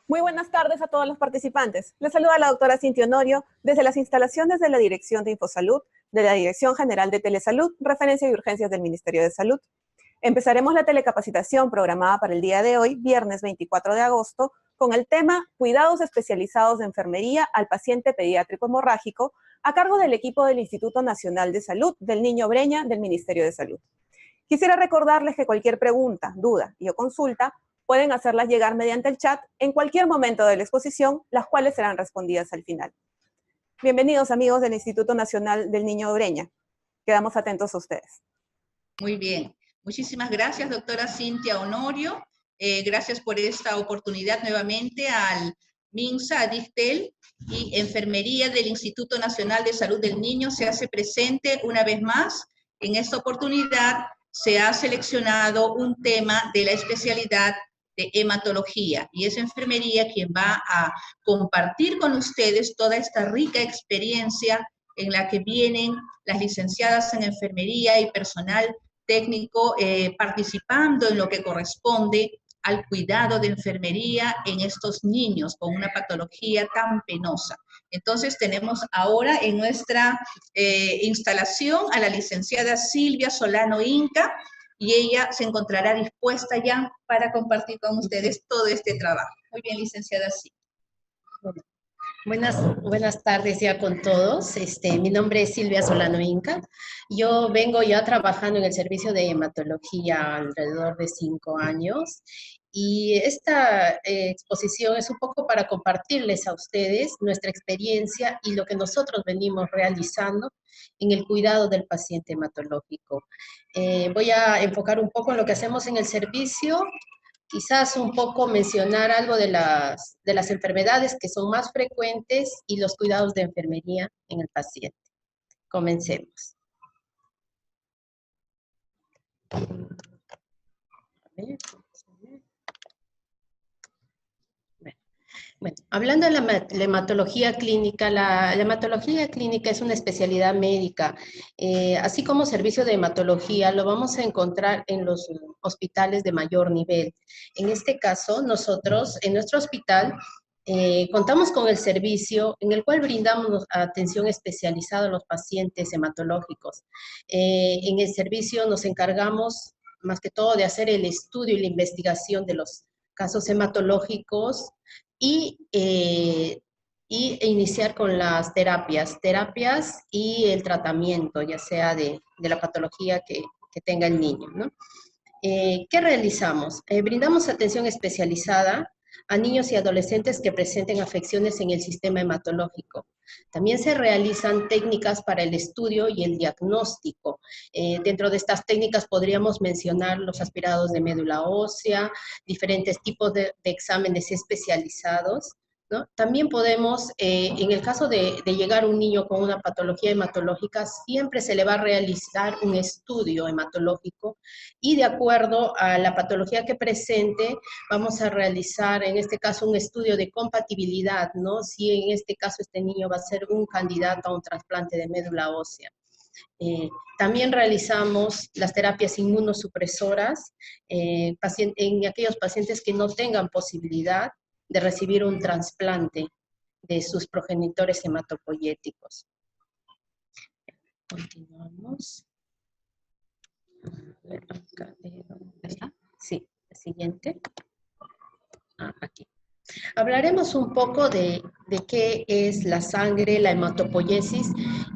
Muy buenas tardes a todos los participantes. Les saluda la doctora Cintia Honorio desde las instalaciones de la Dirección de Infosalud, de la Dirección General de Telesalud, Referencia y Urgencias del Ministerio de Salud. Empezaremos la telecapacitación programada para el día de hoy, viernes 24 de agosto, con el tema Cuidados especializados de enfermería al paciente pediátrico hemorrágico, a cargo del equipo del Instituto Nacional de Salud del Niño Breña del Ministerio de Salud. Quisiera recordarles que cualquier pregunta, duda o consulta pueden hacerlas llegar mediante el chat en cualquier momento de la exposición, las cuales serán respondidas al final. Bienvenidos, amigos del Instituto Nacional del Niño Breña. Quedamos atentos a ustedes. Muy bien. Muchísimas gracias, doctora Cintia Honorio. Gracias por esta oportunidad nuevamente al MINSA, a DIFTEL y Enfermería del Instituto Nacional de Salud del Niño se hace presente una vez más. En esta oportunidad se ha seleccionado un tema de la especialidad de hematología y es enfermería quien va a compartir con ustedes toda esta rica experiencia en la que vienen las licenciadas en enfermería y personal técnico participando en lo que corresponde al cuidado de enfermería en estos niños con una patología tan penosa. Entonces tenemos ahora en nuestra instalación a la licenciada Silvia Solano Inca y ella se encontrará dispuesta ya para compartir con ustedes todo este trabajo. Muy bien, licenciada Silvia. Buenas tardes ya con todos. Mi nombre es Silvia Solano Inca. Yo vengo ya trabajando en el servicio de hematología alrededor de 5 años y esta exposición es un poco para compartirles a ustedes nuestra experiencia y lo que nosotros venimos realizando en el cuidado del paciente hematológico. Voy a enfocar un poco en lo que hacemos en el servicio. Quizás un poco mencionar algo de las enfermedades que son más frecuentes y los cuidados de enfermería en el paciente. Comencemos. Bueno, hablando de la hematología clínica, la hematología clínica es una especialidad médica. Así como servicio de hematología, lo vamos a encontrar en los hospitales de mayor nivel. En este caso, nosotros, en nuestro hospital, contamos con el servicio en el cual brindamos atención especializada a los pacientes hematológicos. En el servicio nos encargamos, más que todo, de hacer el estudio y la investigación de los casos hematológicos, y iniciar con las terapias y el tratamiento, ya sea de la patología que tenga el niño, ¿no? ¿Qué realizamos? Brindamos atención especializada a niños y adolescentes que presenten afecciones en el sistema hematológico. También se realizan técnicas para el estudio y el diagnóstico. Dentro de estas técnicas podríamos mencionar los aspirados de médula ósea, diferentes tipos de exámenes especializados, ¿no? También podemos, en el caso de llegar un niño con una patología hematológica, siempre se le va a realizar un estudio hematológico y de acuerdo a la patología que presente, vamos a realizar en este caso un estudio de compatibilidad, ¿no? Si en este caso este niño va a ser un candidato a un trasplante de médula ósea. También realizamos las terapias inmunosupresoras en aquellos pacientes que no tengan posibilidad de recibir un trasplante de sus progenitores hematopoyéticos. Continuamos. A ver, acá, ¿dónde está? Sí, la siguiente. Aquí. Hablaremos un poco de qué es la sangre, la hematopoiesis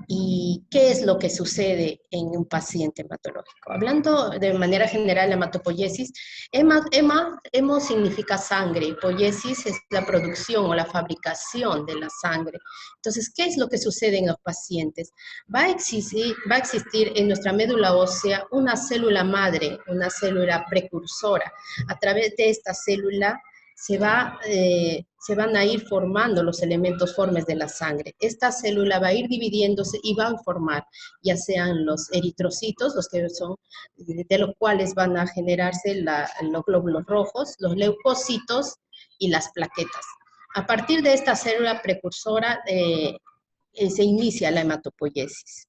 y qué es lo que sucede en un paciente hematológico. Hablando de manera general, la hematopoiesis, hemo significa sangre y poiesis es la producción o la fabricación de la sangre. Entonces, ¿qué es lo que sucede en los pacientes? Va a existir en nuestra médula ósea una célula madre, una célula precursora. A través de esta célula se van a ir formando los elementos formes de la sangre. Esta célula va a ir dividiéndose y va a formar, ya sean los eritrocitos, los que son, de los cuales van a generarse los glóbulos rojos, los leucocitos y las plaquetas. A partir de esta célula precursora se inicia la hematopoiesis.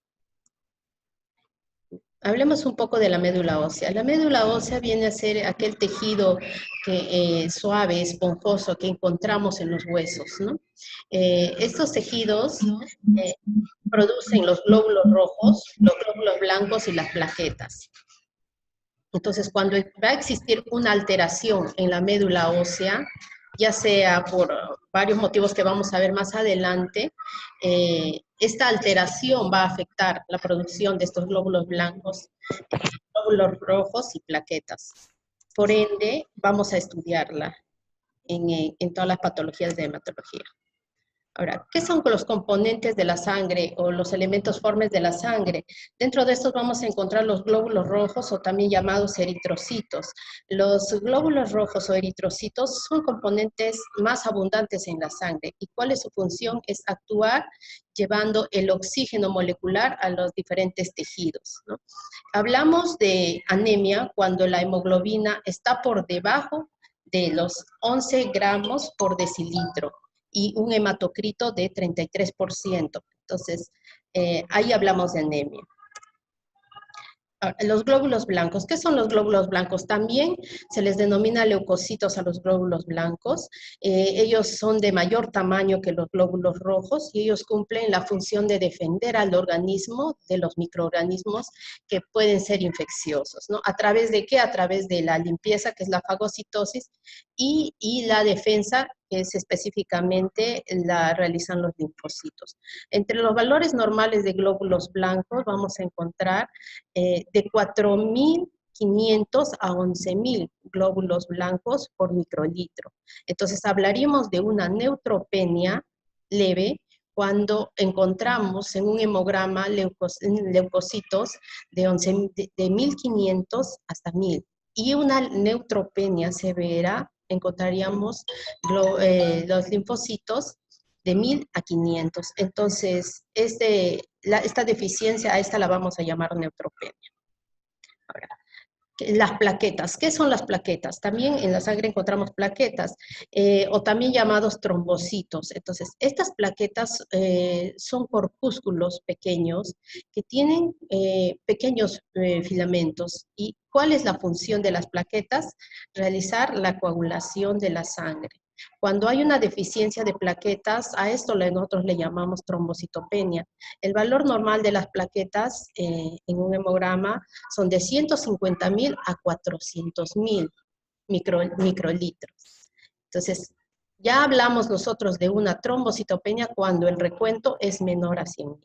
Hablemos un poco de la médula ósea. La médula ósea viene a ser aquel tejido suave, esponjoso que encontramos en los huesos, ¿no? Estos tejidos producen los glóbulos rojos, los glóbulos blancos y las plaquetas. Entonces, cuando va a existir una alteración en la médula ósea, ya sea por varios motivos que vamos a ver más adelante, esta alteración va a afectar la producción de estos glóbulos blancos, glóbulos rojos y plaquetas. Por ende, vamos a estudiarla en todas las patologías de hematología. Ahora, ¿qué son los componentes de la sangre o los elementos formes de la sangre? Dentro de estos vamos a encontrar los glóbulos rojos o también llamados eritrocitos. Los glóbulos rojos o eritrocitos son componentes más abundantes en la sangre. ¿Y cuál es su función? Es actuar llevando el oxígeno molecular a los diferentes tejidos, ¿no? Hablamos de anemia cuando la hemoglobina está por debajo de los 11 gramos por decilitro y un hematocrito de 33%. Entonces, ahí hablamos de anemia. Los glóbulos blancos. ¿Qué son los glóbulos blancos? También se les denomina leucocitos a los glóbulos blancos. Ellos son de mayor tamaño que los glóbulos rojos y ellos cumplen la función de defender al organismo de los microorganismos que pueden ser infecciosos, ¿no? ¿A través de qué? A través de la limpieza, que es la fagocitosis, y la defensa, que es específicamente la realizan los linfocitos. Entre los valores normales de glóbulos blancos vamos a encontrar de 4.500 a 11.000 glóbulos blancos por microlitro. Entonces hablaríamos de una neutropenia leve cuando encontramos en un hemograma leucocitos de 1.500 hasta 1.000. Y una neutropenia severa encontraríamos los linfocitos de 1.000 a 500. Entonces, esta deficiencia, a esta la vamos a llamar neutropenia. Ahora, las plaquetas. ¿Qué son las plaquetas? También en la sangre encontramos plaquetas, o también llamados trombocitos. Entonces, estas plaquetas son corpúsculos pequeños que tienen pequeños filamentos. ¿Y cuál es la función de las plaquetas? Realizar la coagulación de la sangre. Cuando hay una deficiencia de plaquetas, a esto nosotros le llamamos trombocitopenia. El valor normal de las plaquetas en un hemograma son de 150.000 a 400.000 microlitros. Entonces, ya hablamos nosotros de una trombocitopenia cuando el recuento es menor a 100.000.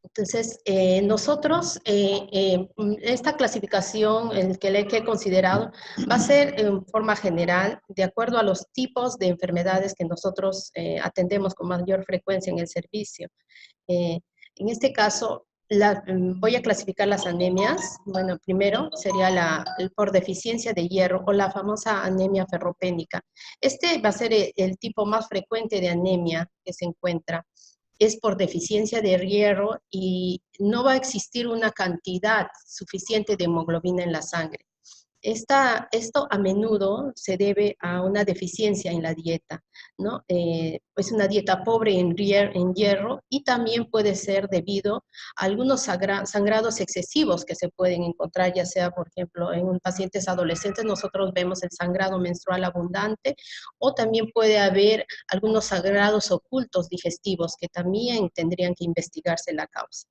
Entonces, nosotros, esta clasificación, el que he considerado, va a ser en forma general, de acuerdo a los tipos de enfermedades que nosotros atendemos con mayor frecuencia en el servicio. En este caso, voy a clasificar las anemias. Bueno, primero sería por deficiencia de hierro o la famosa anemia ferropénica. Este va a ser el tipo más frecuente de anemia que se encuentra. Es por deficiencia de hierro y no va a existir una cantidad suficiente de hemoglobina en la sangre. Esto a menudo se debe a una deficiencia en la dieta, ¿no? Es una dieta pobre en hierro y también puede ser debido a algunos sangrados excesivos que se pueden encontrar, ya sea, por ejemplo, en pacientes adolescentes nosotros vemos el sangrado menstrual abundante, o también puede haber algunos sangrados ocultos digestivos que también tendrían que investigarse la causa.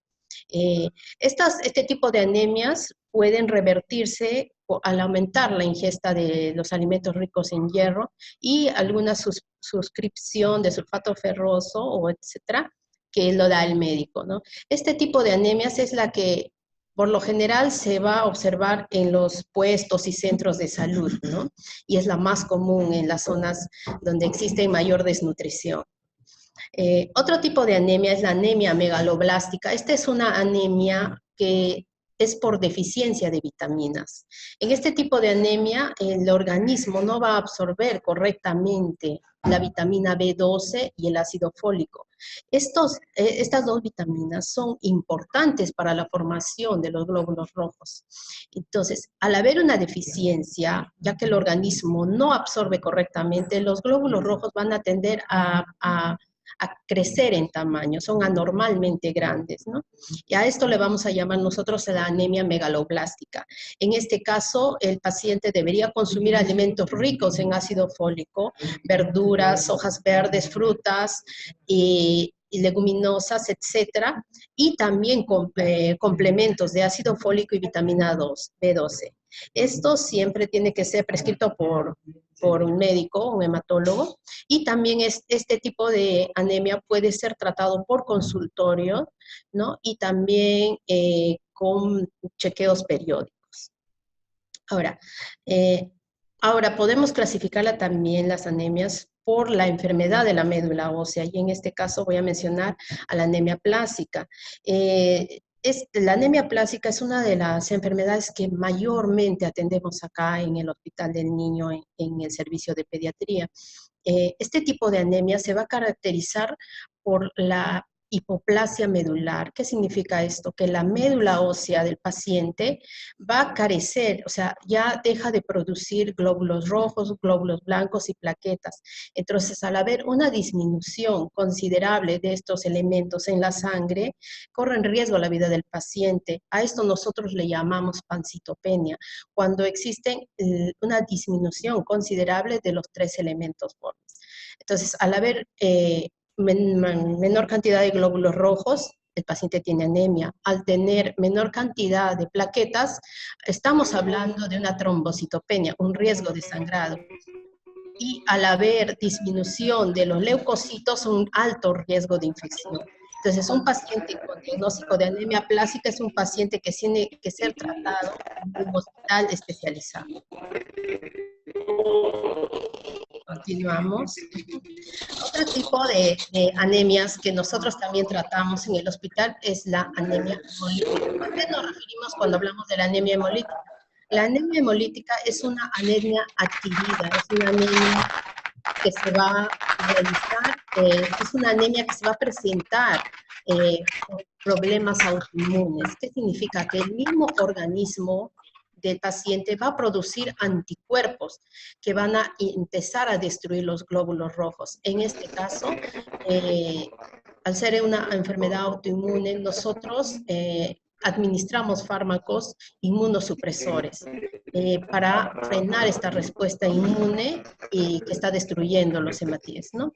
Este tipo de anemias pueden revertirse al aumentar la ingesta de los alimentos ricos en hierro y alguna suscripción de sulfato ferroso o etcétera, que lo da el médico, ¿no? Este tipo de anemias es la que por lo general se va a observar en los puestos y centros de salud, ¿no? Y es la más común en las zonas donde existe mayor desnutrición. Otro tipo de anemia es la anemia megaloblástica. Esta es una anemia que es por deficiencia de vitaminas. En este tipo de anemia, el organismo no va a absorber correctamente la vitamina B12 y el ácido fólico. Estas dos vitaminas son importantes para la formación de los glóbulos rojos. Entonces, al haber una deficiencia, ya que el organismo no absorbe correctamente, los glóbulos rojos van a tender a a crecer en tamaño, son anormalmente grandes, ¿no? Y a esto le vamos a llamar nosotros la anemia megaloblástica. En este caso, el paciente debería consumir alimentos ricos en ácido fólico, verduras, hojas verdes, frutas y leguminosas, etcétera, y también complementos de ácido fólico y vitamina B12. Esto siempre tiene que ser prescrito por un médico, un hematólogo, y también este tipo de anemia puede ser tratado por consultorio, ¿no? Y también con chequeos periódicos. Ahora, podemos clasificarla también las anemias por la enfermedad de la médula ósea, y en este caso voy a mencionar a la anemia plástica. La anemia plástica es una de las enfermedades que mayormente atendemos acá en el Hospital del Niño, en el servicio de pediatría. Este tipo de anemia se va a caracterizar por la hipoplasia medular. ¿Qué significa esto? Que la médula ósea del paciente va a carecer, o sea, ya deja de producir glóbulos rojos, glóbulos blancos y plaquetas. Entonces, al haber una disminución considerable de estos elementos en la sangre, corre en riesgo la vida del paciente. A esto nosotros le llamamos pancitopenia, cuando existe una disminución considerable de los 3 elementos formes. Entonces, al haber menor cantidad de glóbulos rojos, el paciente tiene anemia. Al tener menor cantidad de plaquetas, estamos hablando de una trombocitopenia, un riesgo de sangrado. Y al haber disminución de los leucocitos, un alto riesgo de infección. Entonces, un paciente con diagnóstico de anemia plástica es un paciente que tiene que ser tratado en un hospital especializado. Continuamos. Otro tipo de anemias que nosotros también tratamos en el hospital es la anemia hemolítica. ¿A qué nos referimos cuando hablamos de la anemia hemolítica? La anemia hemolítica es una anemia adquirida, es una anemia que se va a realizar, es una anemia que se va a presentar por problemas autoinmunes. ¿Qué significa? Que el mismo organismo del paciente va a producir anticuerpos que van a empezar a destruir los glóbulos rojos. En este caso, al ser una enfermedad autoinmune, nosotros administramos fármacos inmunosupresores para frenar esta respuesta inmune y que está destruyendo los hematíes, ¿no?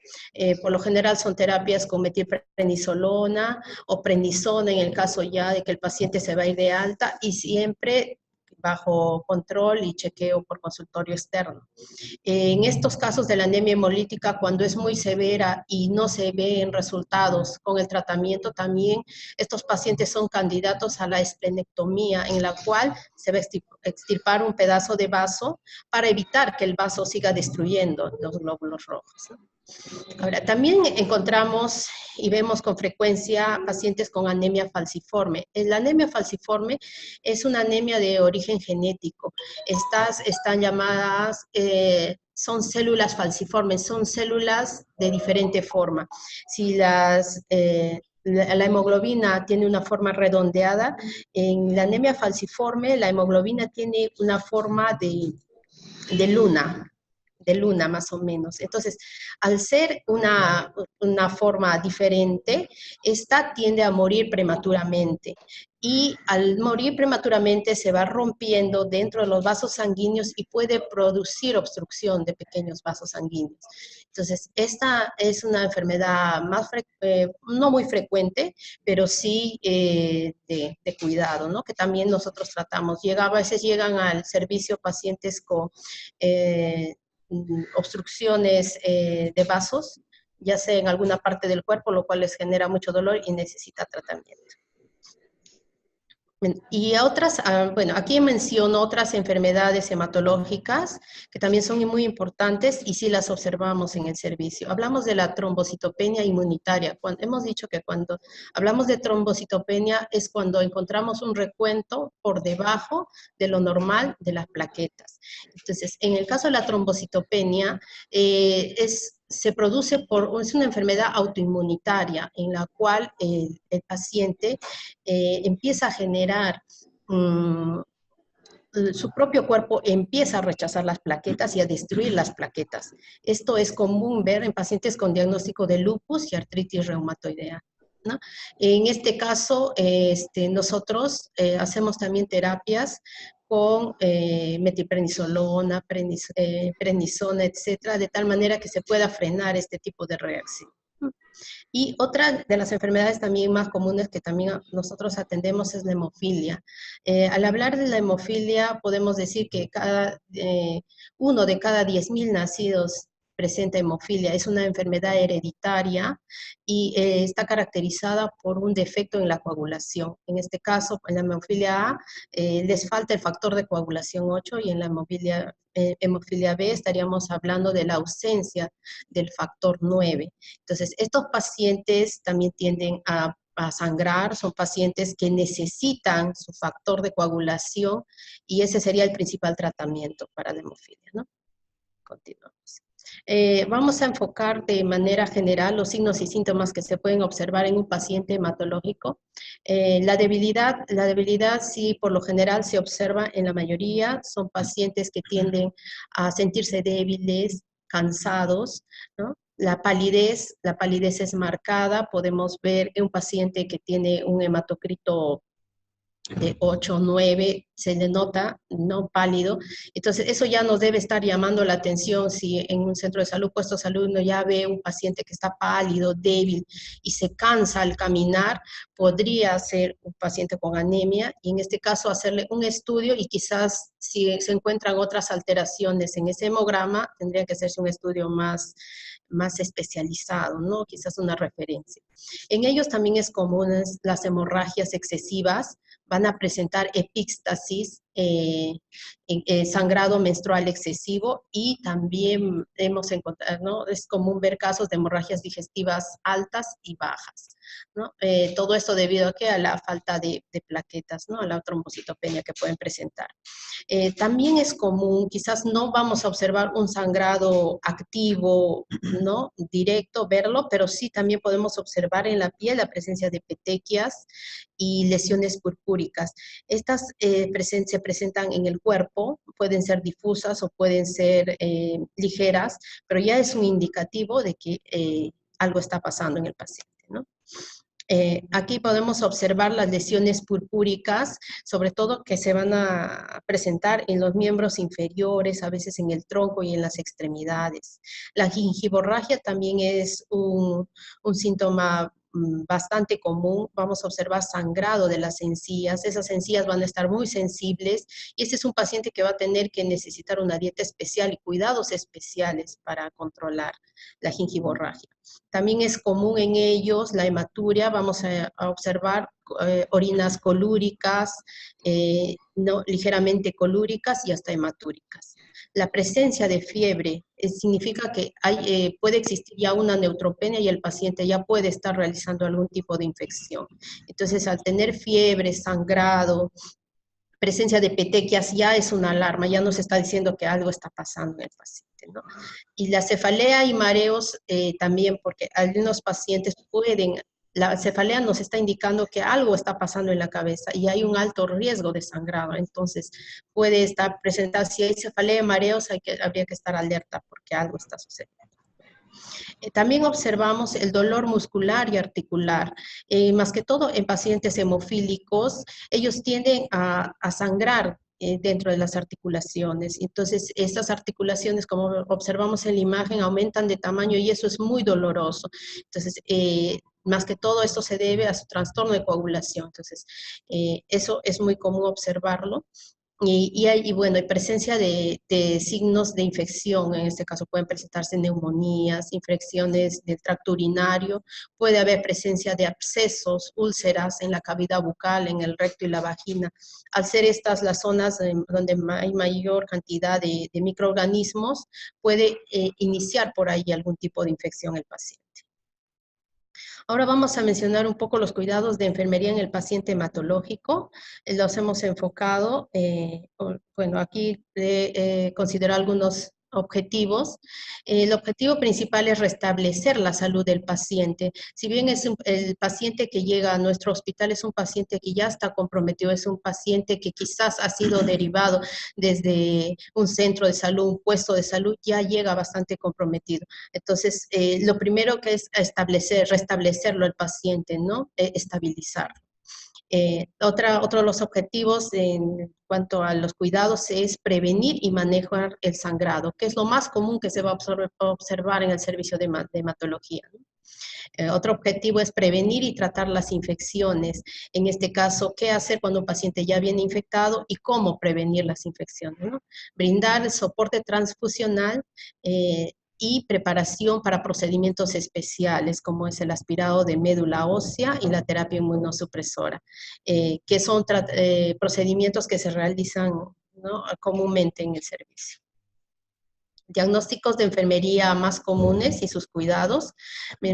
Por lo general son terapias con metilprednisolona o prednisona en el caso ya de que el paciente se va a ir de alta, y siempre bajo control y chequeo por consultorio externo. En estos casos de la anemia hemolítica, cuando es muy severa y no se ven resultados con el tratamiento, también estos pacientes son candidatos a la esplenectomía, en la cual se va a extirpar un pedazo de vaso para evitar que el vaso siga destruyendo los glóbulos rojos, ¿no? Ahora, también encontramos y vemos con frecuencia pacientes con anemia falciforme. La anemia falciforme es una anemia de origen genético. Estas están llamadas, son células falciformes, son células de diferente forma. Si la hemoglobina tiene una forma redondeada, en la anemia falciforme la hemoglobina tiene una forma de luna más o menos. Entonces, al ser una forma diferente, esta tiende a morir prematuramente. Y al morir prematuramente se va rompiendo dentro de los vasos sanguíneos y puede producir obstrucción de pequeños vasos sanguíneos. Entonces, esta es una enfermedad no muy frecuente, pero sí de cuidado, ¿no? Que también nosotros tratamos. A veces llegan al servicio pacientes con obstrucciones de vasos, ya sea en alguna parte del cuerpo, lo cual les genera mucho dolor y necesita tratamiento. Y otras, bueno, aquí menciono otras enfermedades hematológicas que también son muy importantes y sí las observamos en el servicio. Hablamos de la trombocitopenia inmunitaria. Hemos dicho que cuando hablamos de trombocitopenia es cuando encontramos un recuento por debajo de lo normal de las plaquetas. Entonces, en el caso de la trombocitopenia, se produce es una enfermedad autoinmunitaria en la cual el paciente empieza a generar su propio cuerpo empieza a rechazar las plaquetas y a destruir las plaquetas. Esto es común ver en pacientes con diagnóstico de lupus y artritis reumatoidea, ¿no? En este caso, nosotros hacemos también terapias con metilprednisolona, prednisona, etcétera, de tal manera que se pueda frenar este tipo de reacción. Y otra de las enfermedades también más comunes que también nosotros atendemos es la hemofilia. Al hablar de la hemofilia, podemos decir que uno de cada 10.000 nacidos presenta hemofilia. Es una enfermedad hereditaria y está caracterizada por un defecto en la coagulación. En este caso, en la hemofilia A, les falta el factor de coagulación 8 y en la hemofilia B estaríamos hablando de la ausencia del factor 9. Entonces, estos pacientes también tienden a sangrar, son pacientes que necesitan su factor de coagulación y ese sería el principal tratamiento para la hemofilia, ¿no? Continuamos. Vamos a enfocar de manera general los signos y síntomas que se pueden observar en un paciente hematológico. La debilidad sí, por lo general se observa en la mayoría, son pacientes que tienden a sentirse débiles, cansados, ¿no? La palidez es marcada, podemos ver en un paciente que tiene un hematocrito de 8, 9, se le nota, ¿no? Pálido. Entonces, eso ya nos debe estar llamando la atención si en un centro de salud, puesto de salud, uno ya ve un paciente que está pálido, débil y se cansa al caminar, podría ser un paciente con anemia y en este caso hacerle un estudio y quizás si se encuentran otras alteraciones en ese hemograma, tendría que hacerse un estudio más especializado, ¿no? Quizás una referencia. En ellos también es común las hemorragias excesivas, van a presentar epíxtasis, sangrado menstrual excesivo y también hemos encontrado, ¿no? Es común ver casos de hemorragias digestivas altas y bajas, ¿no? Todo esto debido a la falta de plaquetas, ¿no? A la trombocitopenia que pueden presentar. También es común, quizás no vamos a observar un sangrado activo, ¿no? Directo, verlo, pero sí también podemos observar en la piel la presencia de petequias y lesiones purpúricas. Estas se presentan en el cuerpo, pueden ser difusas o pueden ser ligeras, pero ya es un indicativo de que algo está pasando en el paciente, ¿no? Aquí podemos observar las lesiones purpúricas, sobre todo que se van a presentar en los miembros inferiores, a veces en el tronco y en las extremidades. La gingivorragia también es un síntoma bastante común. Vamos a observar sangrado de las encías. Esas encías van a estar muy sensibles y este es un paciente que va a tener que necesitar una dieta especial y cuidados especiales para controlar la gingivorragia. También es común en ellos la hematuria. Vamos a observar orinas colúricas, no, ligeramente colúricas y hasta hematúricas. La presencia de fiebre significa que puede existir ya una neutropenia y el paciente ya puede estar realizando algún tipo de infección. Entonces, al tener fiebre, sangrado, presencia de petequias, ya es una alarma, ya nos está diciendo que algo está pasando en el paciente, ¿no? Y la cefalea y mareos también, porque algunos pacientes la cefalea nos está indicando que algo está pasando en la cabeza y hay un alto riesgo de sangrado, entonces puede estar presentada, si hay cefalea y mareos, habría que estar alerta porque algo está sucediendo. También observamos el dolor muscular y articular, más que todo en pacientes hemofílicos, ellos tienden a sangrar dentro de las articulaciones. Entonces, estas articulaciones, como observamos en la imagen, aumentan de tamaño y eso es muy doloroso. Entonces, más que todo esto se debe a su trastorno de coagulación. Entonces, eso es muy común observarlo. Y bueno, hay presencia de signos de infección, en este caso pueden presentarse neumonías, infecciones del tracto urinario, puede haber presencia de abscesos, úlceras en la cavidad bucal, en el recto y la vagina. Al ser estas las zonas donde hay mayor cantidad de microorganismos, puede iniciar por ahí algún tipo de infección el paciente. Ahora vamos a mencionar un poco los cuidados de enfermería en el paciente hematológico. Los hemos enfocado, bueno, aquí considero algunos objetivos. El objetivo principal es restablecer la salud del paciente. Si bien el paciente que llega a nuestro hospital es un paciente que ya está comprometido, es un paciente que quizás ha sido derivado desde un centro de salud, un puesto de salud, ya llega bastante comprometido. Entonces, lo primero que es restablecerlo al paciente, ¿no? Estabilizarlo. Otro de los objetivos en cuanto a los cuidados es prevenir y manejar el sangrado, que es lo más común que se va a observar en el servicio de hematología, ¿no? Otro objetivo es prevenir y tratar las infecciones. En este caso, ¿qué hacer cuando un paciente ya viene infectado y cómo prevenir las infecciones, ¿no? Brindar el soporte transfusional, y preparación para procedimientos especiales, como es el aspirado de médula ósea y la terapia inmunosupresora, que son procedimientos que se realizan, ¿no?, comúnmente en el servicio. Diagnósticos de enfermería más comunes y sus cuidados.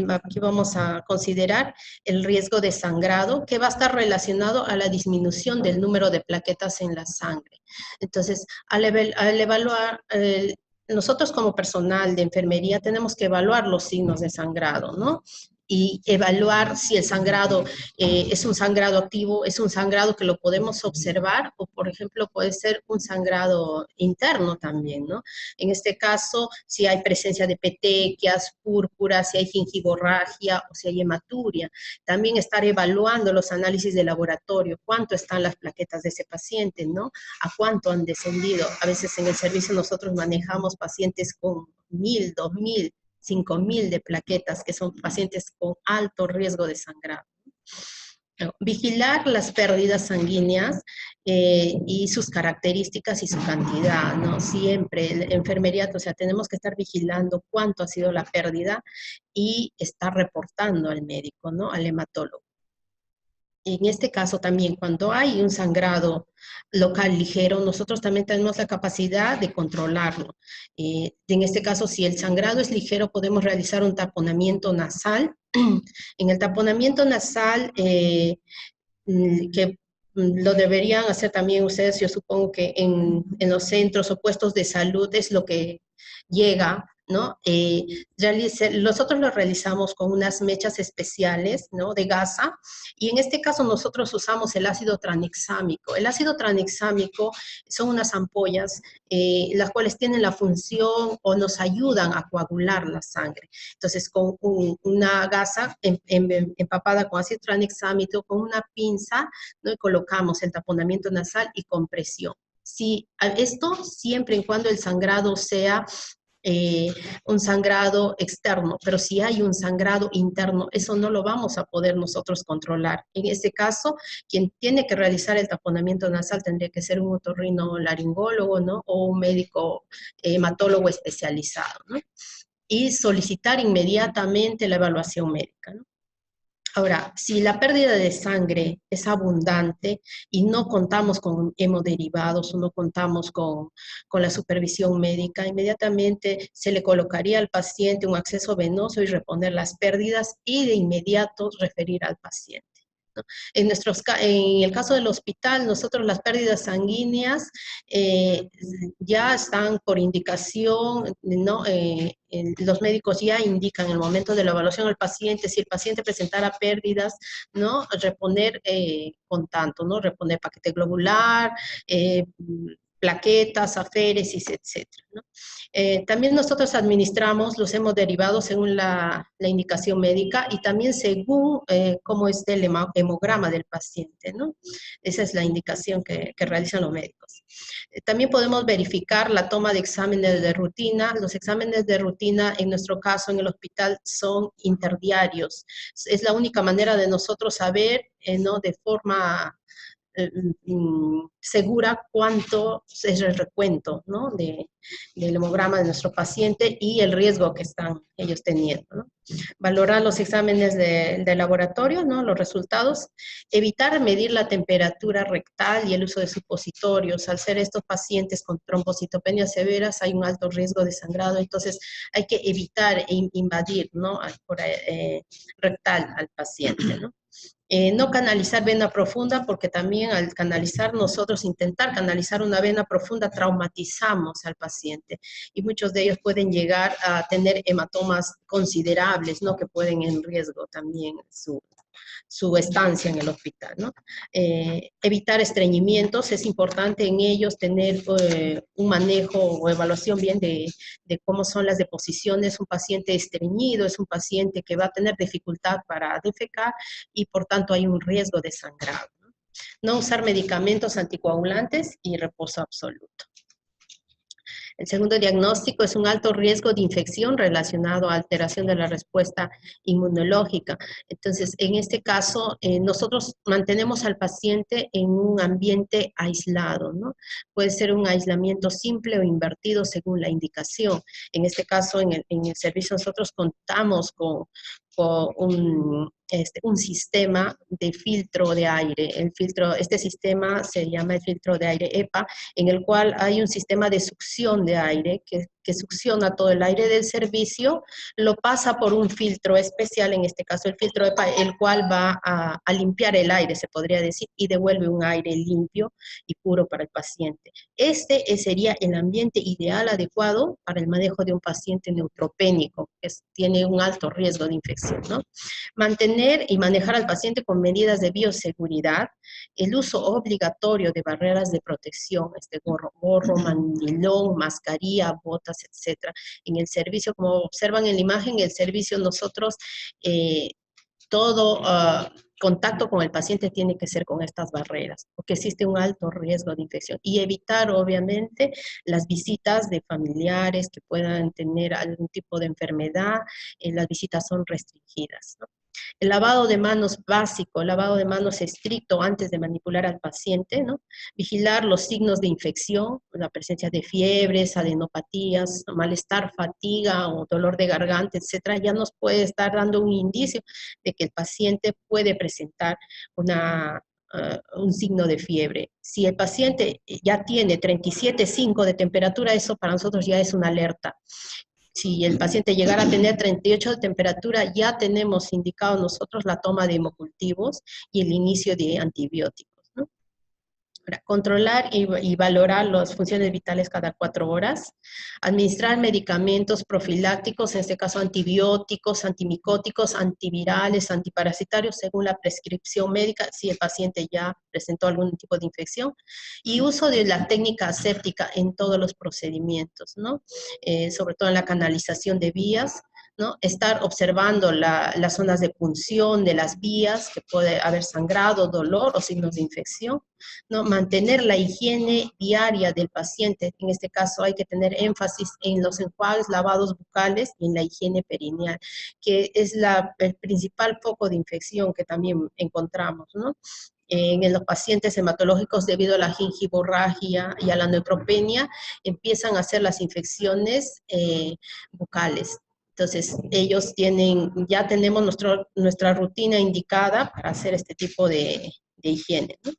Aquí vamos a considerar el riesgo de sangrado, que va a estar relacionado a la disminución del número de plaquetas en la sangre. Entonces, al evaluar, nosotros como personal de enfermería tenemos que evaluar los signos de sangrado, ¿no? Y evaluar si el sangrado es un sangrado activo, es un sangrado que lo podemos observar, o por ejemplo puede ser un sangrado interno también, ¿no? En este caso, si hay presencia de petequias, púrpuras, si hay gingivorragia o si hay hematuria. También estar evaluando los análisis de laboratorio, cuánto están las plaquetas de ese paciente, ¿no? A cuánto han descendido. A veces en el servicio nosotros manejamos pacientes con 1000, 2000, 5000 de plaquetas, que son pacientes con alto riesgo de sangrado. Vigilar las pérdidas sanguíneas y sus características y su cantidad, ¿no? Siempre, en enfermería, o sea, tenemos que estar vigilando cuánto ha sido la pérdida y estar reportando al médico, ¿no?, al hematólogo. En este caso también, cuando hay un sangrado local ligero, nosotros también tenemos la capacidad de controlarlo. En este caso, si el sangrado es ligero, podemos realizar un taponamiento nasal. En el taponamiento nasal, que lo deberían hacer también ustedes, yo supongo que en los centros o puestos de salud es lo que llega, ¿no? Nosotros lo realizamos con unas mechas especiales, ¿no?, de gasa, y en este caso nosotros usamos el ácido tranexámico. El ácido tranexámico son unas ampollas las cuales tienen la función o nos ayudan a coagular la sangre. Entonces, con una gasa empapada con ácido tranexámico, con una pinza, ¿no?, y colocamos el taponamiento nasal y compresión. Si esto siempre y cuando el sangrado sea un sangrado externo, pero si hay un sangrado interno, eso no lo vamos a poder nosotros controlar. En este caso, quien tiene que realizar el taponamiento nasal tendría que ser un otorrinolaringólogo, ¿no?, o un médico hematólogo especializado, ¿no?, y solicitar inmediatamente la evaluación médica, ¿no? Ahora, si la pérdida de sangre es abundante y no contamos con hemoderivados o no contamos con la supervisión médica, inmediatamente se le colocaría al paciente un acceso venoso y reponer las pérdidas y de inmediato referir al paciente, ¿no? En el caso del hospital, nosotros las pérdidas sanguíneas ya están por indicación, ¿no? Los médicos ya indican en el momento de la evaluación al paciente, si el paciente presentara pérdidas, ¿no?, reponer con tanto, ¿no?, reponer paquete globular, plaquetas, aféresis, etcétera, ¿no? También nosotros administramos los hemoderivados según la indicación médica y también según cómo esté el hemograma del paciente, ¿no? Esa es la indicación que realizan los médicos. También podemos verificar la toma de exámenes de rutina. Los exámenes de rutina, en nuestro caso, en el hospital, son interdiarios. Es la única manera de nosotros saber, ¿no?, de forma segura cuánto es el recuento, ¿no?, del hemograma de nuestro paciente y el riesgo que están ellos teniendo, ¿no? Valorar los exámenes de laboratorio, ¿no?, los resultados, evitar medir la temperatura rectal y el uso de supositorios. Al ser estos pacientes con trombocitopenias severas hay un alto riesgo de sangrado, entonces hay que evitar invadir, ¿no?, rectal al paciente, ¿no? No canalizar vena profunda, porque también al canalizar nosotros, intentar canalizar una vena profunda, traumatizamos al paciente. Y muchos de ellos pueden llegar a tener hematomas considerables, ¿no? Que pueden en riesgo también su estancia en el hospital, ¿no? Evitar estreñimientos, es importante en ellos tener un manejo o evaluación bien de cómo son las deposiciones. Un paciente estreñido es un paciente que va a tener dificultad para defecar y por tanto hay un riesgo de sangrado, ¿no? No usar medicamentos anticoagulantes y reposo absoluto. El segundo diagnóstico es un alto riesgo de infección relacionado a alteración de la respuesta inmunológica. Entonces, en este caso, nosotros mantenemos al paciente en un ambiente aislado, ¿no? Puede ser un aislamiento simple o invertido según la indicación. En este caso, en el servicio nosotros contamos con un sistema de filtro de aire. Este sistema se llama el filtro de aire EPA, en el cual hay un sistema de succión de aire que succiona todo el aire del servicio, lo pasa por un filtro especial, en este caso el filtro EPA, el cual va a limpiar el aire, se podría decir, y devuelve un aire limpio y puro para el paciente. Este sería el ambiente ideal, adecuado para el manejo de un paciente neutropénico, que tiene un alto riesgo de infección, ¿no? Mantener y manejar al paciente con medidas de bioseguridad, el uso obligatorio de barreras de protección, gorro, mandilón, mascarilla, botas, etc. En el servicio, como observan en la imagen, el servicio nosotros, todo contacto con el paciente tiene que ser con estas barreras, porque existe un alto riesgo de infección. Y evitar, obviamente, las visitas de familiares que puedan tener algún tipo de enfermedad, las visitas son restringidas, ¿no? El lavado de manos básico, lavado de manos estricto antes de manipular al paciente, ¿no? Vigilar los signos de infección, la presencia de fiebres, adenopatías, malestar, fatiga o dolor de garganta, etcétera, ya nos puede estar dando un indicio de que el paciente puede presentar un signo de fiebre. Si el paciente ya tiene 37,5 de temperatura, eso para nosotros ya es una alerta. Si el paciente llegara a tener 38 de temperatura, ya tenemos indicado nosotros la toma de hemocultivos y el inicio de antibióticos, ¿no? Ahora, controlar y valorar las funciones vitales cada 4 horas. Administrar medicamentos profilácticos, en este caso antibióticos, antimicóticos, antivirales, antiparasitarios, según la prescripción médica, si el paciente ya presentó algún tipo de infección. Y uso de la técnica aséptica en todos los procedimientos, ¿no? Sobre todo en la canalización de vías, ¿no? Estar observando las zonas de punción de las vías, que puede haber sangrado, dolor o signos de infección, ¿no? Mantener la higiene diaria del paciente. En este caso hay que tener énfasis en los enjuagues, lavados bucales y en la higiene perineal, que es el principal foco de infección que también encontramos, ¿no? En los pacientes hematológicos, debido a la gingivorragia y a la neutropenia, empiezan a hacer las infecciones bucales. Entonces, ya tenemos nuestra rutina indicada para hacer este tipo de higiene, ¿no?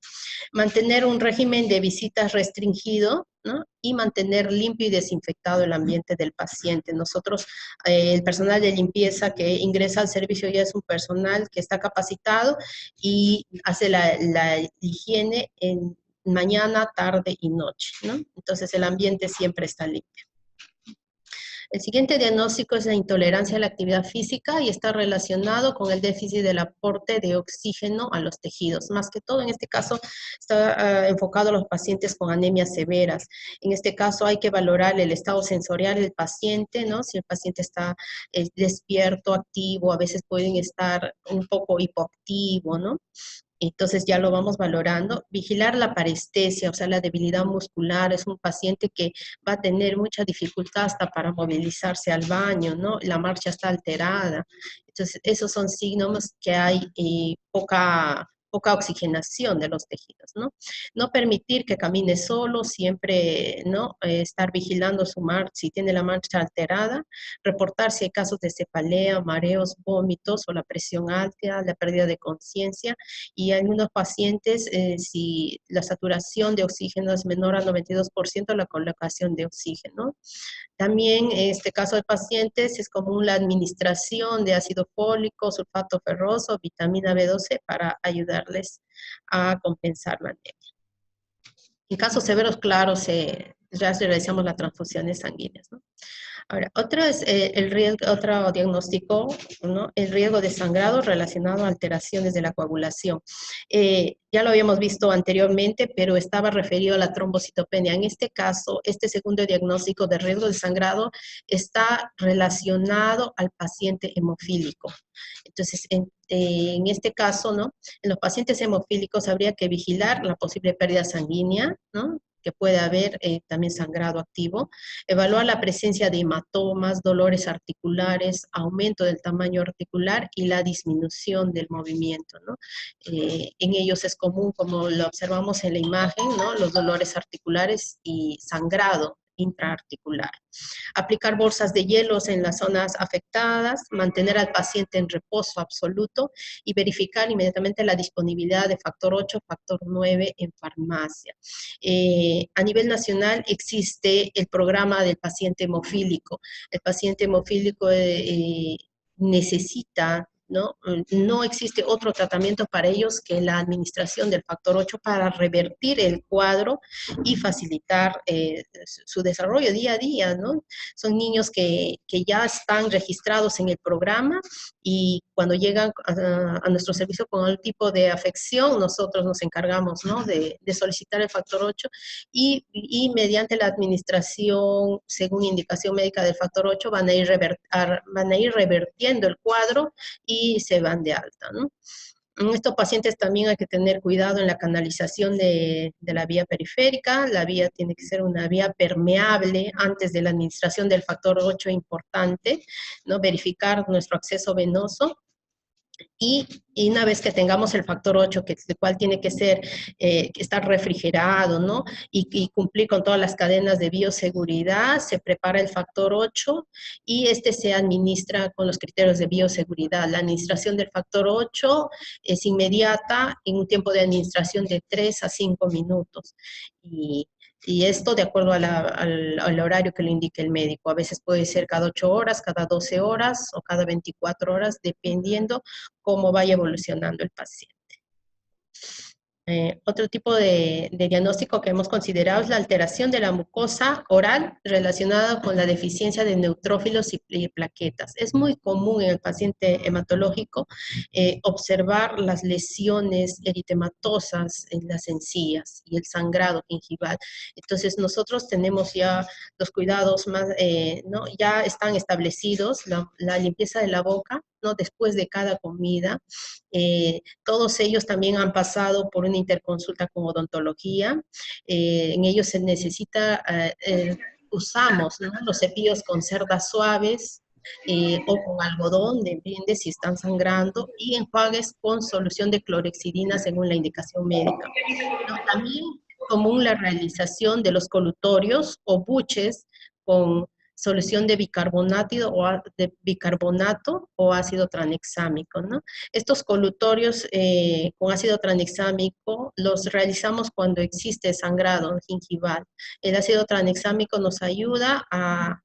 Mantener un régimen de visitas restringido, ¿no? Y mantener limpio y desinfectado el ambiente del paciente. Nosotros, el personal de limpieza que ingresa al servicio ya es un personal que está capacitado y hace la higiene en mañana, tarde y noche, ¿no? Entonces el ambiente siempre está limpio. El siguiente diagnóstico es la intolerancia a la actividad física y está relacionado con el déficit del aporte de oxígeno a los tejidos. Más que todo, en este caso, está enfocado a los pacientes con anemias severas. En este caso, hay que valorar el estado sensorial del paciente, ¿no? Si el paciente está despierto, activo, a veces pueden estar un poco hipoactivo, ¿no? Entonces ya lo vamos valorando. Vigilar la parestesia, o sea, la debilidad muscular. Es un paciente que va a tener mucha dificultad hasta para movilizarse al baño, ¿no? La marcha está alterada. Entonces, esos son signos que hay poca poca oxigenación de los tejidos, ¿no? No permitir que camine solo, siempre, ¿no? Estar vigilando su marcha, si tiene la marcha alterada, reportar si hay casos de cefalea, mareos, vómitos o la presión alta, la pérdida de conciencia, y en algunos pacientes, si la saturación de oxígeno es menor al 92%, la colocación de oxígeno. También en este caso de pacientes es común la administración de ácido fólico, sulfato ferroso, vitamina B12 para ayudarles a compensar la anemia. En casos severos, claro, ya realizamos las transfusiones sanguíneas, ¿no? Ahora, otro diagnóstico, ¿no? El riesgo de sangrado relacionado a alteraciones de la coagulación. Ya lo habíamos visto anteriormente, pero estaba referido a la trombocitopenia. En este caso, este segundo diagnóstico de riesgo de sangrado está relacionado al paciente hemofílico. Entonces, en este caso, ¿no? En los pacientes hemofílicos habría que vigilar la posible pérdida sanguínea, ¿no? Que puede haber también sangrado activo, evaluar la presencia de hematomas, dolores articulares, aumento del tamaño articular y la disminución del movimiento, ¿no? En ellos es común, como lo observamos en la imagen, ¿no? Los dolores articulares y sangrado intraarticular. Aplicar bolsas de hielos en las zonas afectadas, mantener al paciente en reposo absoluto y verificar inmediatamente la disponibilidad de factor 8, factor 9 en farmacia. A nivel nacional existe el programa del paciente hemofílico. El paciente hemofílico necesita, ¿no? No existe otro tratamiento para ellos que la administración del factor 8 para revertir el cuadro y facilitar su desarrollo día a día, ¿no? Son niños que ya están registrados en el programa y cuando llegan a nuestro servicio con algún tipo de afección, nosotros nos encargamos, ¿no? de solicitar el factor 8 y mediante la administración, según indicación médica del factor 8, van a ir revertiendo el cuadro y se van de alta, ¿no? En estos pacientes también hay que tener cuidado en la canalización de la vía periférica. La vía tiene que ser una vía permeable antes de la administración del factor 8 importante, ¿no? Verificar nuestro acceso venoso. Y una vez que tengamos el factor 8, el cual tiene que ser, estar refrigerado, ¿no? Y cumplir con todas las cadenas de bioseguridad, se prepara el factor 8 y este se administra con los criterios de bioseguridad. La administración del factor 8 es inmediata en un tiempo de administración de 3 a 5 minutos. Y esto de acuerdo al horario que le indique el médico. A veces puede ser cada 8 horas, cada 12 horas o cada 24 horas, dependiendo cómo vaya evolucionando el paciente. Otro tipo de diagnóstico que hemos considerado es la alteración de la mucosa oral relacionada con la deficiencia de neutrófilos y plaquetas. Es muy común en el paciente hematológico observar las lesiones eritematosas en las encías y el sangrado gingival. Entonces nosotros tenemos ya los cuidados más, ¿no? Ya están establecidos, la limpieza de la boca, ¿no? Después de cada comida. Todos ellos también han pasado por una interconsulta con odontología. En ellos se necesita, usamos, ¿no? Los cepillos con cerdas suaves, o con algodón, depende si están sangrando, y enjuagues con solución de clorexidina según la indicación médica. Pero también es común la realización de los colutorios o buches con solución de bicarbonato o ácido tranexámico, ¿no? Estos colutorios con ácido tranexámico los realizamos cuando existe sangrado gingival. El ácido tranexámico nos ayuda a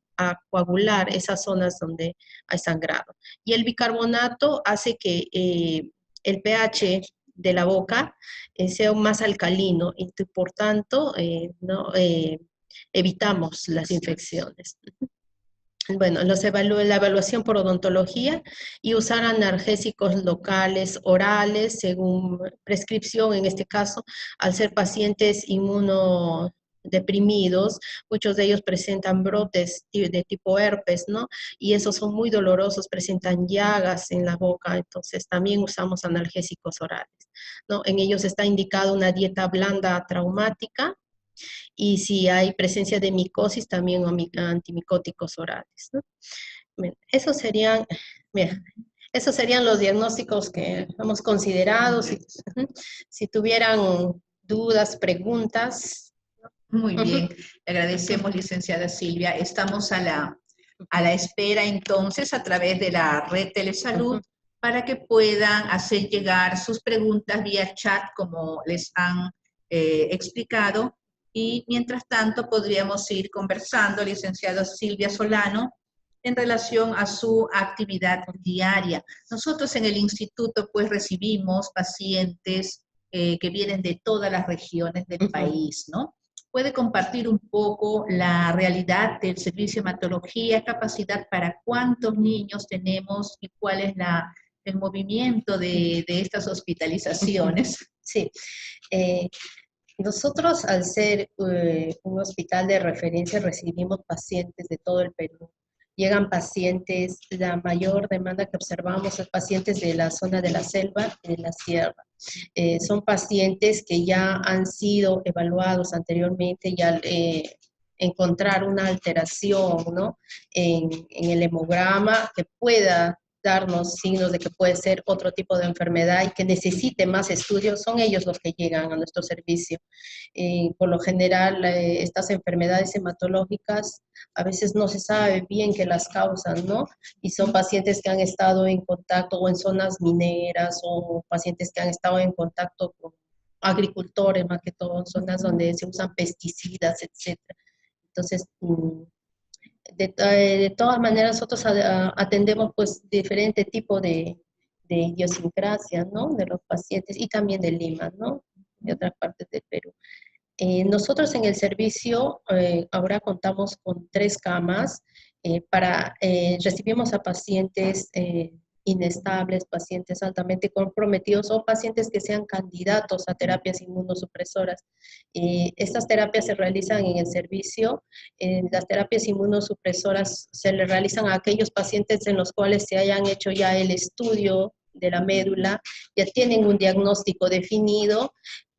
coagular esas zonas donde hay sangrado. Y el bicarbonato hace que el pH de la boca sea más alcalino y por tanto ¿no? Evitamos las infecciones. Bueno, la evaluación por odontología y usar analgésicos locales, orales, según prescripción en este caso, al ser pacientes inmunodeprimidos, muchos de ellos presentan brotes de tipo herpes, ¿no? Y esos son muy dolorosos, presentan llagas en la boca, entonces también usamos analgésicos orales, ¿no? En ellos está indicada una dieta blanda traumática, y si hay presencia de micosis, también antimicóticos orales, ¿no? Bien, esos serían, mira, Esos serían los diagnósticos que hemos considerado. Si tuvieran dudas, preguntas. Muy bien, le agradecemos, licenciada Silvia. Estamos a la espera entonces a través de la red Telesalud para que puedan hacer llegar sus preguntas vía chat como les han explicado. Y mientras tanto podríamos ir conversando, licenciada Silvia Solano, en relación a su actividad diaria. Nosotros en el instituto pues recibimos pacientes que vienen de todas las regiones del país, ¿no? Puede compartir un poco la realidad del servicio de hematología, capacidad para cuántos niños tenemos y cuál es el movimiento de estas hospitalizaciones. Sí, nosotros al ser un hospital de referencia recibimos pacientes de todo el Perú. Llegan pacientes, la mayor demanda que observamos es pacientes de la zona de la selva y de la sierra. Son pacientes que ya han sido evaluados anteriormente y al encontrar una alteración, ¿no?, en el hemograma que pueda darnos signos de que puede ser otro tipo de enfermedad y que necesite más estudios, son ellos los que llegan a nuestro servicio. Por lo general, estas enfermedades hematológicas a veces no se sabe bien qué las causan, ¿no? Y son pacientes que han estado en contacto o en zonas mineras o pacientes que han estado en contacto con agricultores, más que todo en zonas donde se usan pesticidas, etc. Entonces, de todas maneras, nosotros atendemos pues diferente tipo de idiosincrasia, ¿no?, de los pacientes y también de Lima, ¿no?, de otras partes del Perú. Nosotros en el servicio ahora contamos con 3 camas recibimos a pacientes inestables, pacientes altamente comprometidos o pacientes que sean candidatos a terapias inmunosupresoras. Estas terapias se realizan en el servicio. Las terapias inmunosupresoras se le realizan a aquellos pacientes en los cuales se hayan hecho ya el estudio de la médula, ya tienen un diagnóstico definido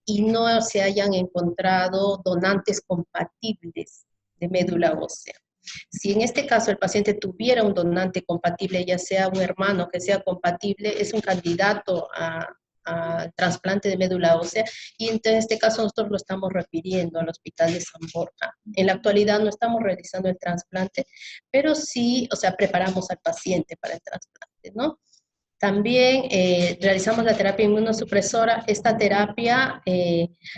y no se hayan encontrado donantes compatibles de médula ósea. Si en este caso el paciente tuviera un donante compatible, ya sea un hermano que sea compatible, es un candidato a trasplante de médula ósea, y en este caso nosotros lo estamos refiriendo al Hospital de San Borja. En la actualidad no estamos realizando el trasplante, pero sí, o sea, preparamos al paciente para el trasplante, ¿no? También realizamos la terapia inmunosupresora. Esta terapia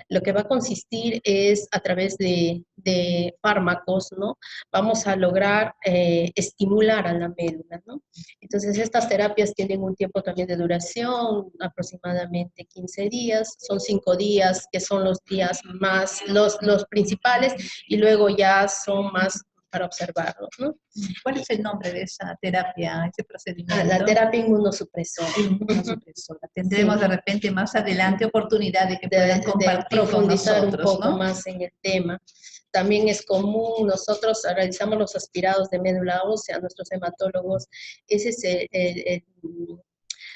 lo que va a consistir es a través de fármacos, ¿no? Vamos a lograr estimular a la médula, ¿no? Entonces estas terapias tienen un tiempo también de duración, aproximadamente 15 días. Son 5 días que son los días más, los principales, y luego ya son más para observarlos, ¿no? ¿Cuál es el nombre de esa terapia, ese procedimiento? La terapia inmunosupresora. Inmunosupresora. Tendremos de repente más adelante oportunidad de que puedan compartir profundizar con nosotros, un poco, ¿no?, más en el tema. También es común, nosotros realizamos los aspirados de médula ósea, nuestros hematólogos. Ese es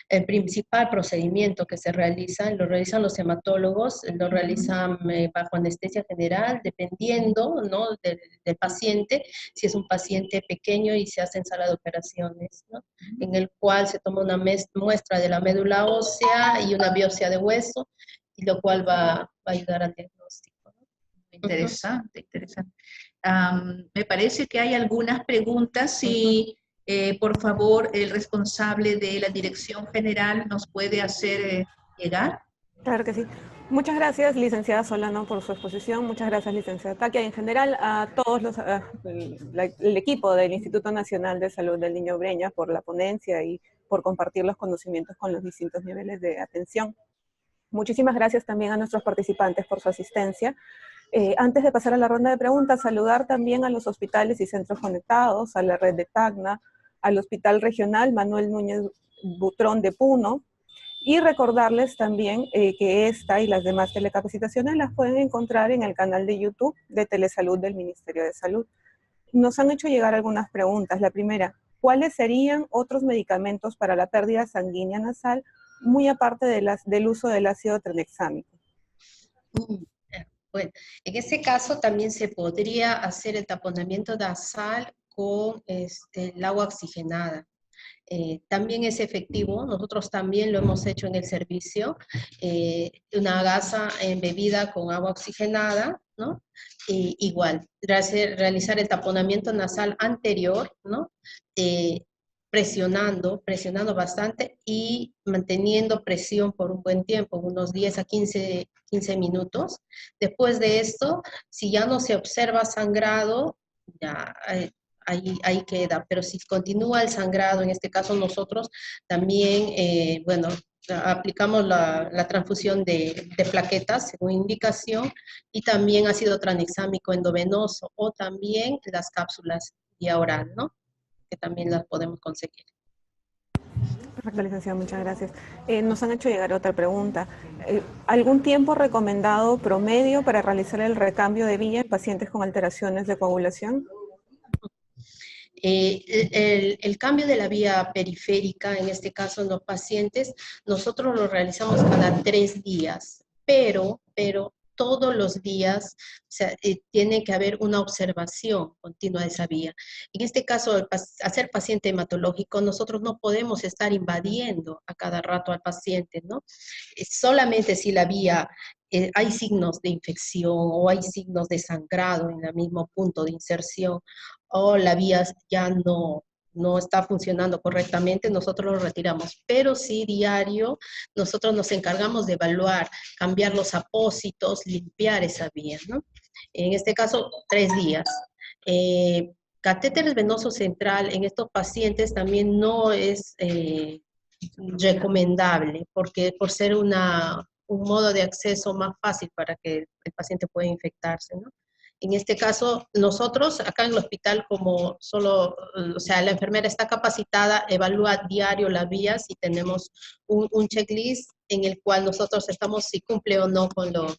el principal procedimiento que se realiza, lo realizan los hematólogos, lo realizan bajo anestesia general, dependiendo, ¿no?, del paciente, si es un paciente pequeño y se hace en sala de operaciones, ¿no?, en el cual se toma una muestra de la médula ósea y una biopsia de hueso, y lo cual va a ayudar al diagnóstico, ¿no? Interesante, interesante. Me parece que hay algunas preguntas y por favor el responsable de la Dirección General nos puede hacer llegar. Claro que sí. Muchas gracias, licenciada Solano, por su exposición. Muchas gracias, licenciada Taquia. En general, a todos el equipo del Instituto Nacional de Salud del Niño Breñas por la ponencia y por compartir los conocimientos con los distintos niveles de atención. Muchísimas gracias también a nuestros participantes por su asistencia. Antes de pasar a la ronda de preguntas, saludar también a los hospitales y centros conectados, a la red de Tacna, al Hospital Regional Manuel Núñez Butrón de Puno, y recordarles también que esta y las demás telecapacitaciones las pueden encontrar en el canal de YouTube de Telesalud del Ministerio de Salud. Nos han hecho llegar algunas preguntas. La primera, ¿cuáles serían otros medicamentos para la pérdida sanguínea nasal, muy aparte del uso del ácido tranexámico? Bueno, en este caso también se podría hacer el taponamiento nasal con el agua oxigenada. También es efectivo, nosotros también lo hemos hecho en el servicio, una gasa embebida con agua oxigenada, ¿no? Igual, realizar el taponamiento nasal anterior, ¿no? Presionando bastante y manteniendo presión por un buen tiempo, unos 10 a 15 minutos. Después de esto, si ya no se observa sangrado, ya ahí queda, pero si continúa el sangrado, en este caso nosotros también, bueno, aplicamos la transfusión de plaquetas según indicación y también ácido tranexámico endovenoso o también las cápsulas vía oral, ¿no? Que también las podemos conseguir. Perfecto, licenciada, muchas gracias. Nos han hecho llegar otra pregunta. ¿Algún tiempo recomendado promedio para realizar el recambio de vía en pacientes con alteraciones de coagulación? El cambio de la vía periférica, en este caso en los pacientes, nosotros lo realizamos cada 3 días, pero todos los días tiene que haber una observación continua de esa vía. En este caso, al ser paciente hematológico, nosotros no podemos estar invadiendo a cada rato al paciente, ¿no? Solamente si la vía hay signos de infección o hay signos de sangrado en el mismo punto de inserción o la vía ya no está funcionando correctamente, nosotros lo retiramos. Pero sí, diario, nosotros nos encargamos de evaluar, cambiar los apósitos, limpiar esa vía, ¿no? En este caso, 3 días. Catéter venoso central en estos pacientes también no es recomendable, porque por ser un modo de acceso más fácil para que el paciente pueda infectarse, ¿no? En este caso, nosotros acá en el hospital, como solo, o sea, la enfermera está capacitada, evalúa diario las vías y tenemos un checklist en el cual nosotros estamos si cumple o no con lo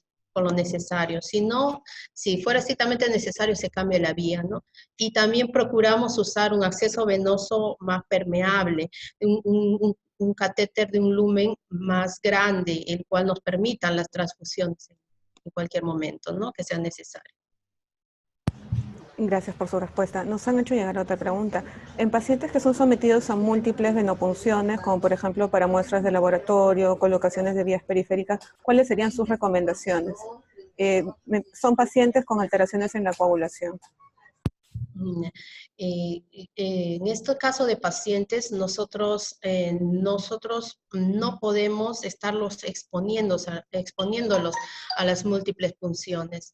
necesario. Si no, si fuera estrictamente necesario, se cambia la vía, ¿no? Y también procuramos usar un acceso venoso más permeable, un catéter de un lumen más grande, el cual nos permitan las transfusiones en cualquier momento, ¿no? Que sea necesario. Gracias por su respuesta. Nos han hecho llegar otra pregunta. En pacientes que son sometidos a múltiples venopunciones, como por ejemplo para muestras de laboratorio, colocaciones de vías periféricas, ¿cuáles serían sus recomendaciones? Son pacientes con alteraciones en la coagulación. En este caso de pacientes, nosotros no podemos estarlos exponiéndolos a las múltiples punciones.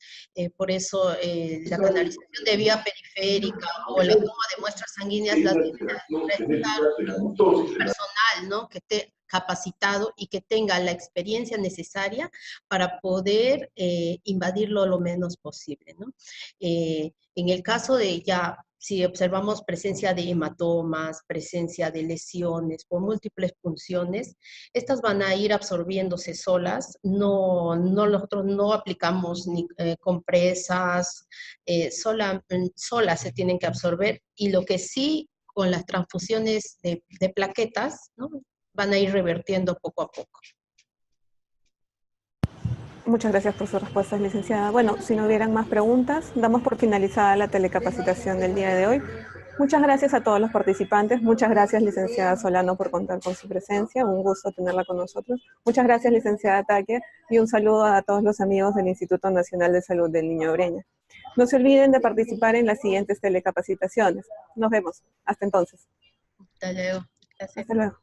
Por eso la canalización de vía periférica o la toma de muestras sanguíneas las debe realizar un personal, ¿no? Que esté capacitado y que tenga la experiencia necesaria para poder invadirlo lo menos posible, ¿no? En el caso de ya, si observamos presencia de hematomas, presencia de lesiones por múltiples punciones, estas van a ir absorbiéndose solas, nosotros no aplicamos ni compresas, solas se tienen que absorber, y lo que sí, con las transfusiones de plaquetas, ¿no? Van a ir revertiendo poco a poco. Muchas gracias por sus respuestas, licenciada. Bueno, si no hubieran más preguntas, damos por finalizada la telecapacitación del día de hoy. Muchas gracias a todos los participantes. Muchas gracias, licenciada Solano, por contar con su presencia. Un gusto tenerla con nosotros. Muchas gracias, licenciada Taque, y un saludo a todos los amigos del Instituto Nacional de Salud del Niño Breña. No se olviden de participar en las siguientes telecapacitaciones. Nos vemos. Hasta entonces. Hasta luego. Gracias. Hasta luego.